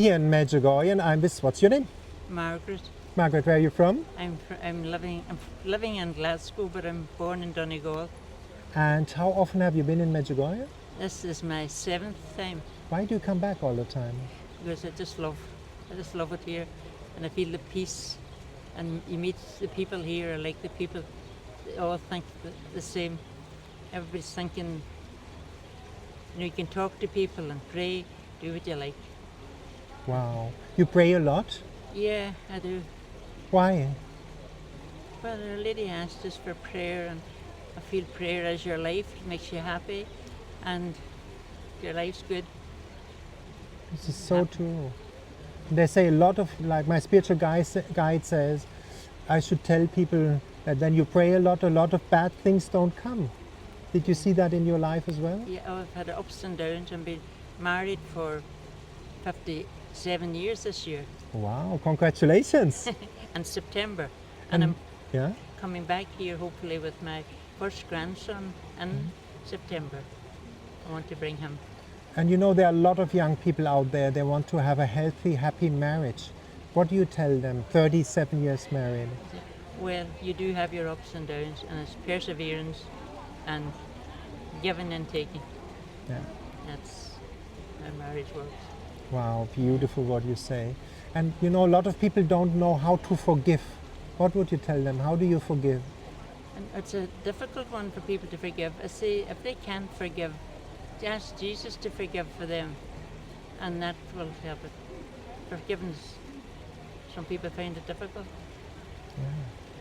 Here in Medjugorje, and I'm with, what's your name? Margaret. Margaret, where are you from? I'm living in Glasgow, but I'm born in Donegal. And how often have you been in Medjugorje? This is my 7th time Why do you come back all the time? because I just love it here, and I feel the peace. And you meet the people here, like the people, they all think the same. Everybody's thinking, you can talk to people and pray, do what you like. Wow. You pray a lot? Yeah, I do. Why? Well, Our Lady asked us for prayer, and I feel prayer is your life. It makes you happy, and your life's good. This is so true. They say a lot of, like my spiritual guide says, I should tell people that when you pray a lot of bad things don't come. Did you see that in your life as well? Yeah, I've had ups and downs. I've been married for 57 years this year, Wow, congratulations. in September. And I'm Yeah? coming back here hopefully with my first grandson in September. I want to bring him. And you know, there are a lot of young people out there, they want to have a healthy, happy marriage. What do you tell them, 37 years married? Well, you do have your ups and downs, and it's perseverance and giving and taking. Yeah. That's how marriage works. Wow, beautiful what you say. And you know, a lot of people don't know how to forgive. What would you tell them? How do you forgive? And it's a difficult one for people to forgive. I say if they can't forgive, ask Jesus to forgive for them, and that will help it. Forgiveness, some people find it difficult.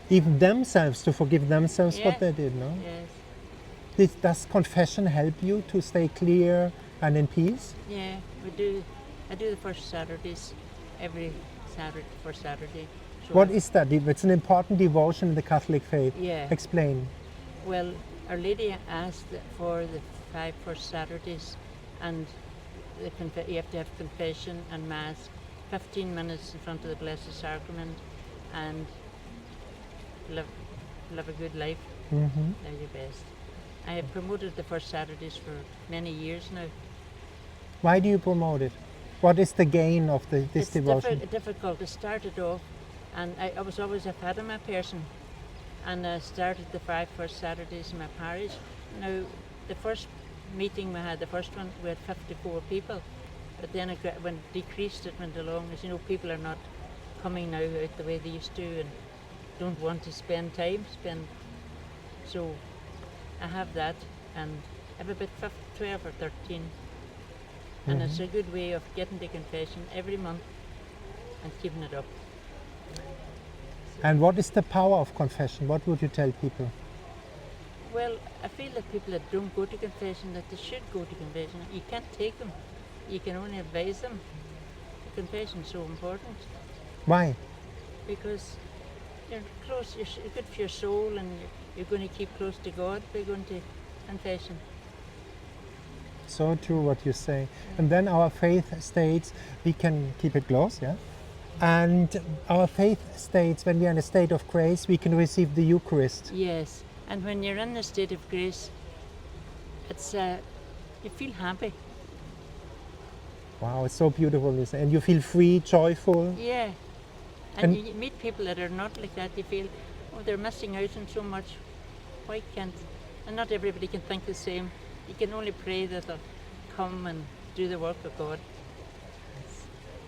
Even themselves, to forgive themselves what Yeah. they did, no? Yes. Does confession help you to stay clear and in peace? Yeah, I do the first Saturdays, every Saturday, first Saturday. So What is that? It's an important devotion in the Catholic faith. Yeah. Explain. Well, Our Lady asked for the 5 first Saturdays, and you have to have confession and Mass, 15 minutes in front of the Blessed Sacrament, and live a good life. Mm-hmm. Live your best. I have promoted the first Saturdays for many years now. Why do you promote it? What is the gain of this It's devotion? difficult. I started off, and I was always a Fatima person, and I started the 5 first Saturdays in my parish. Now, the first meeting we had, the first one, we had 54 people, but then when it decreased, it went along. As you know, people are not coming now out the way they used to, and don't want to spend time. So I have that, and I have about 12 or 13. And it's a good way of getting the confession every month and keeping it up. And what is the power of confession? What would you tell people? Well, I feel that people that don't go to confession, that they should go to confession. You can't take them. You can only advise them. The confession is so important Why? because you're close, you're good for your soul, and you're going to keep close to God by going to confession. So true what you say. And then our faith states, we can keep it close, yeah? And our faith states when we are in a state of grace, we can receive the Eucharist. Yes, and when you're in the state of grace, it's you feel happy. Wow, it's so beautiful. And you feel free, joyful. Yeah, And- and you meet people that are not like that. You feel, oh, they're missing out on so much. Why can't? And not everybody can think the same. You can only pray that they'll come and do the work of God.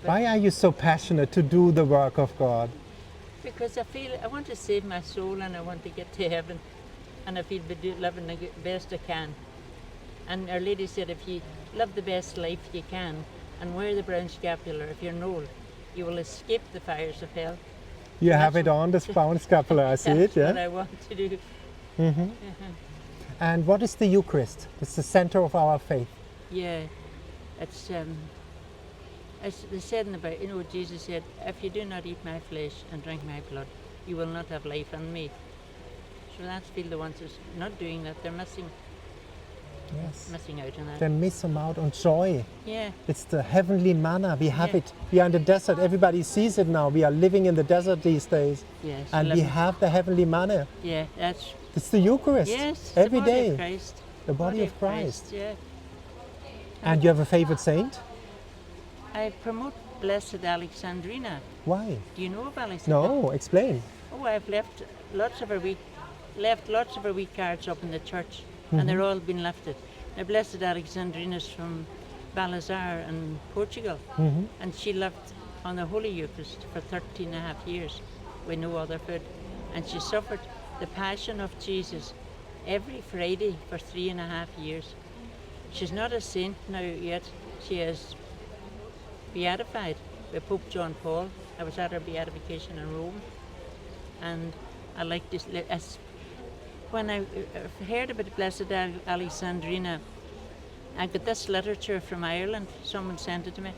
Why are you so passionate to do the work of God? Because I feel I want to save my soul, and I want to get to heaven, and I feel living the best I can. And Our Lady said, if you live the best life you can and wear the brown scapular, if you're old, you will escape the fires of hell. You have That's it on, the brown scapular, I see it, That's what yeah? I want to do. And what is the Eucharist? It's the center of our faith. Yeah, it's as they said in the Bible, Jesus said, if you do not eat my flesh and drink my blood, you will not have life in me. So that's feel the ones who's not doing that, they're missing Yes. out on that. They miss out on joy. Yeah, It's the heavenly manna. We have Yeah. it. We are in the desert. Everybody sees it now. We are living in the desert these days. yes. And we have the heavenly manna. Yeah, that's It's the Eucharist. yes. Every the body day. Of Christ. The body of Christ. Yeah. And you have a favorite saint? I promote Blessed Alexandrina. Why? Do you know of Alexandrina? No, explain. Oh, I've left lots of her wee cards up in the church, Mhm. and they're all been lifted. Now, Blessed Alexandrina's from Balazar in Portugal, Mhm. and she lived on the Holy Eucharist for 13 and a half years with no other food, and she suffered the Passion of Jesus every Friday for 3.5 years. She's not a saint now yet. She is beatified by Pope John Paul. I was at her beatification in Rome, and I like this. When I heard about Blessed Alexandrina, I got this literature from Ireland. Someone sent it to me,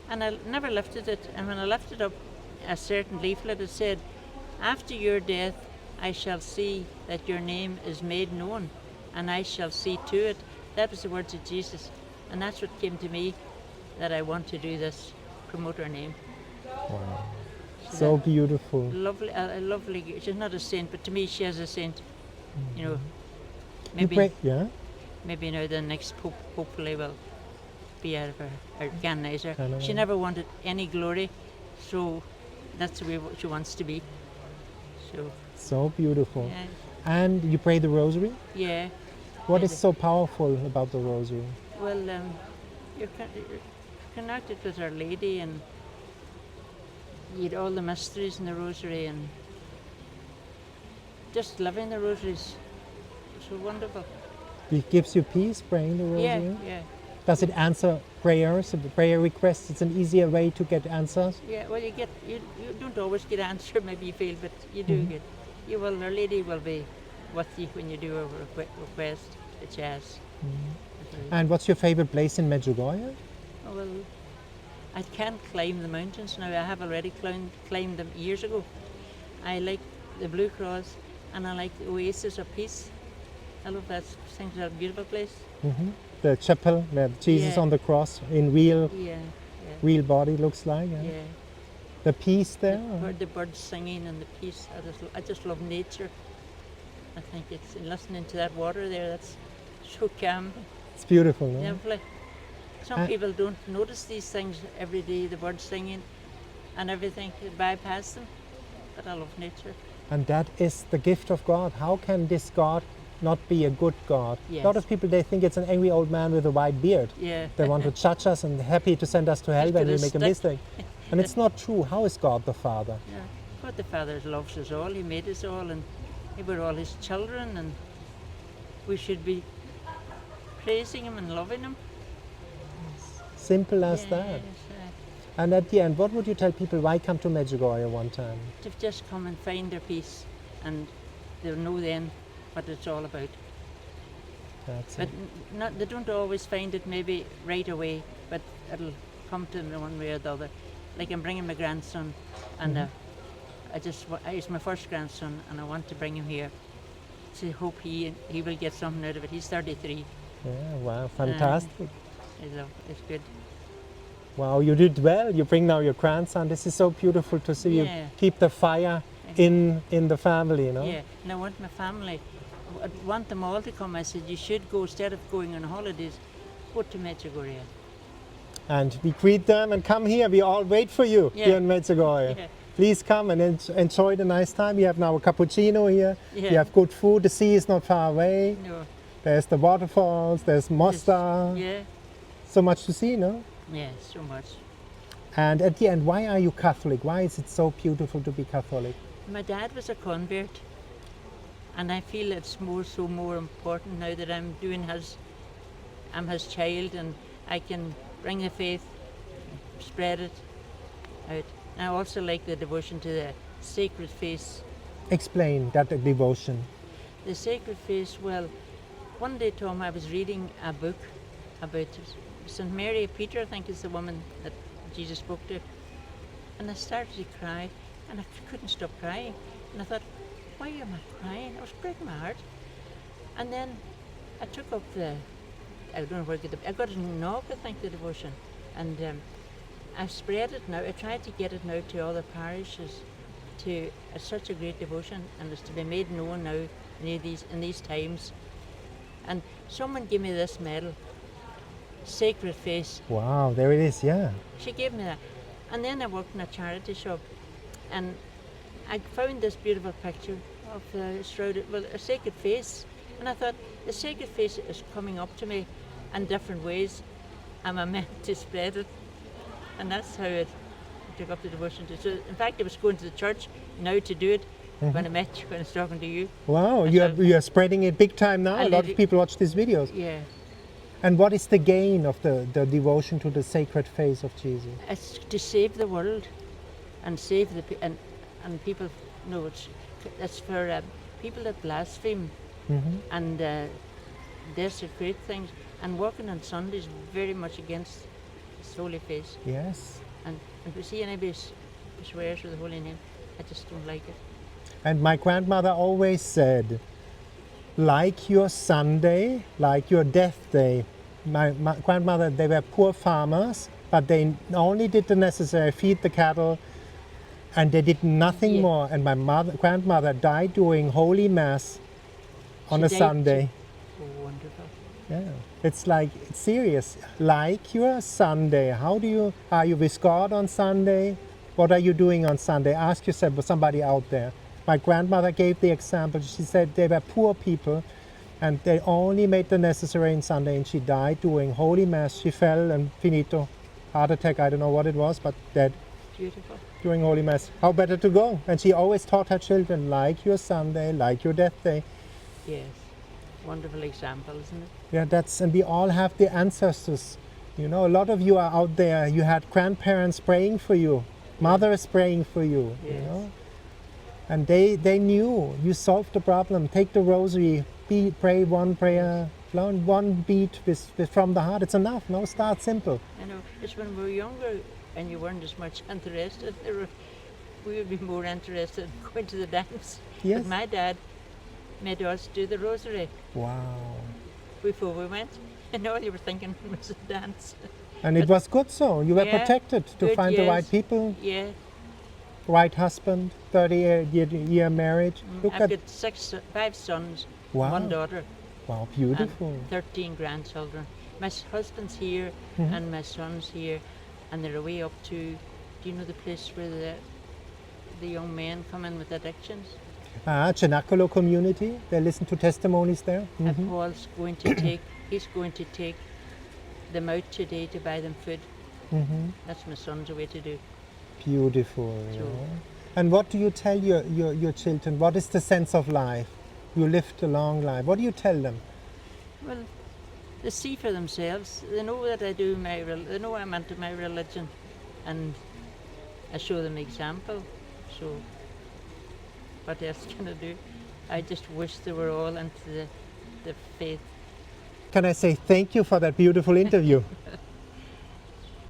and I never lifted it. And when I lifted up a certain leaflet, it said, "After your death, I shall see that your name is made known, and I shall see to it." That was the words of Jesus, and that's what came to me, that I want to do this, promote her name. Wow. She's So a beautiful. lovely. She's not a saint, but to me, she is a saint. You know, You pray, maybe yeah? maybe now the next pope hopefully will be out of her or canonize her. Canonize. She never wanted any glory, so that's the way she wants to be. So So beautiful. yeah, And you pray the rosary? yeah. What I is do. so powerful about the rosary? Well, you're connected with Our Lady, and you had all the mysteries in the Rosary, and just living the Rosary is so wonderful. It gives you peace praying the rosary? Yeah. Does it answer prayers, prayer requests? It's an easier way to get answers? Yeah, well, you don't always get answer, maybe you feel, but you do get. You will, Our Lady will be with you when you do a request, that she asks. And what's your favorite place in Medjugorje? Oh, well, I can't climb the mountains now. I have already climbed them years ago. I like the Blue Cross, and I like the Oasis of Peace. I love that. I think it's a beautiful place. The chapel where Jesus Yeah. on the cross in real Yeah, real body looks like. Yeah. yeah. The peace there. The birds singing and the peace. I just love nature. I think it's listening to that water there. That's so calm. It's beautiful. No? Lovely. Some people don't notice these things every day. The birds singing and everything. They bypass them. But I love nature. And that is the gift of God. How can this God not be a good God? Yes. A lot of people, they think it's an angry old man with a white beard. Yeah. They want to judge us and happy to send us to hell He's when got we a make a stick. mistake. And it's not true. How is God the Father? Yeah. God the Father loves us all. He made us all, and we're all His children, and we should be praising Him and loving Him. Simple as that. Yes, And at the end, what would you tell people? Why come to Medjugorje one time? to just come and find their peace, and they'll know then what it's all about. That's But it. they don't always find it maybe right away, but it'll come to them one way or the other. Like I'm bringing my grandson, and he's my first grandson, and I want to bring him here to hope he will get something out of it. He's 33. Yeah, wow, fantastic. It's good. Wow, you did well. You bring now your grandson. This is so beautiful to see you Yeah. keep the fire in the family, you know? Yeah, and I want my family, I want them all to come. I said, you should go, instead of going on holidays, go to Medjugorje. And we greet them and come here. We all wait for you Yeah. here in Medjugorje. Yeah. Please come and enjoy the nice time. We have now a cappuccino here. Yeah. We have good food. The sea is not far away. No. There's the waterfalls. There's Mostar. Yeah. So much to see, no? Yeah, so much. And at the end, why are you Catholic? Why is it so beautiful to be Catholic? My dad was a convert, and I feel it's more important now that I'm his child, and I can bring the faith, spread it out. And I also like the devotion to the sacred face. Explain that devotion. The sacred face, well, one day, Tom, I was reading a book about St. Mary of Peter, I think is the woman that Jesus spoke to. And I started to cry, and I couldn't stop crying. And I thought, why am I crying? It was breaking my heart. And then I took up I don't know where I got it in Nog, I think, the devotion. And I spread it now. I tried to get it now to other parishes. It's such a great devotion, and it's to be made known now in these times. And someone gave me this medal, Sacred Face. Wow, there it is, yeah. She gave me that. And then I worked in a charity shop, and I found this beautiful picture of the shrouded, well, a sacred face, and I thought the sacred face is coming up to me in different ways, and I'm meant to spread it, and that's how it took up the devotion to. So in fact, I was going to the church now to do it when I met you, when I was talking to you. Wow, you are spreading it big time now. A lot of people watch these videos. Yeah, And what is the gain of the devotion to the sacred face of Jesus? it's to save the world, and save and people. No, it's for people that blaspheme and desecrate things, and working on Sundays very much against His holy face. Yes. And if you see anybody swears with the holy name, I just don't like it. And my grandmother always said, like your Sunday, like your death day. My grandmother, they were poor farmers, but they only did the necessary, feed the cattle, and they did nothing more. And my grandmother died doing Holy Mass on a Sunday. Oh, wonderful. Yeah, it's like, it's serious. Like your Sunday, are you with God on Sunday? What are you doing on Sunday? Ask yourself, somebody out there. My grandmother gave the example. She said they were poor people and they only made the necessary on Sunday, and she died doing Holy Mass. She fell and finito, heart attack, I don't know what it was, but dead. Beautiful. During Holy Mass. How better to go? And she always taught her children, like your Sunday, like your death day. Yes. Wonderful example, isn't it? Yeah, and we all have the ancestors. You know, a lot of you are out there, you had grandparents praying for you, mother is praying for you, Yes. you know. And they knew you solved the problem. Take the rosary, pray one prayer, one beat from the heart. It's enough. No, start simple. I know. It's when we were younger and you weren't as much interested. We would be more interested in going to the dance. Yes. But my dad made us do the rosary Wow. before we went. And all you were thinking was the dance. And it was good so. You were Yeah, protected to good, find the right yes. people, Yeah. right husband, 30-year marriage. Look I've at, got 5 sons, Wow. 1 daughter, wow, and beautiful. 13 grandchildren. My husband's here and my son's here, and they're away up to, do you know the place where the young men come in with addictions? Cenacolo community, they listen to testimonies there. And Paul's going to he's going to take them out today to buy them food. That's my son's away to do. Beautiful. So- Yeah. And what do you tell your children? What is the sense of life? You lived a long life. What do you tell them? Well, they see for themselves. They know that I do they know I'm into my religion, and I show them example. So, what else can I do? I just wish they were all into the faith. Can I say thank you for that beautiful interview?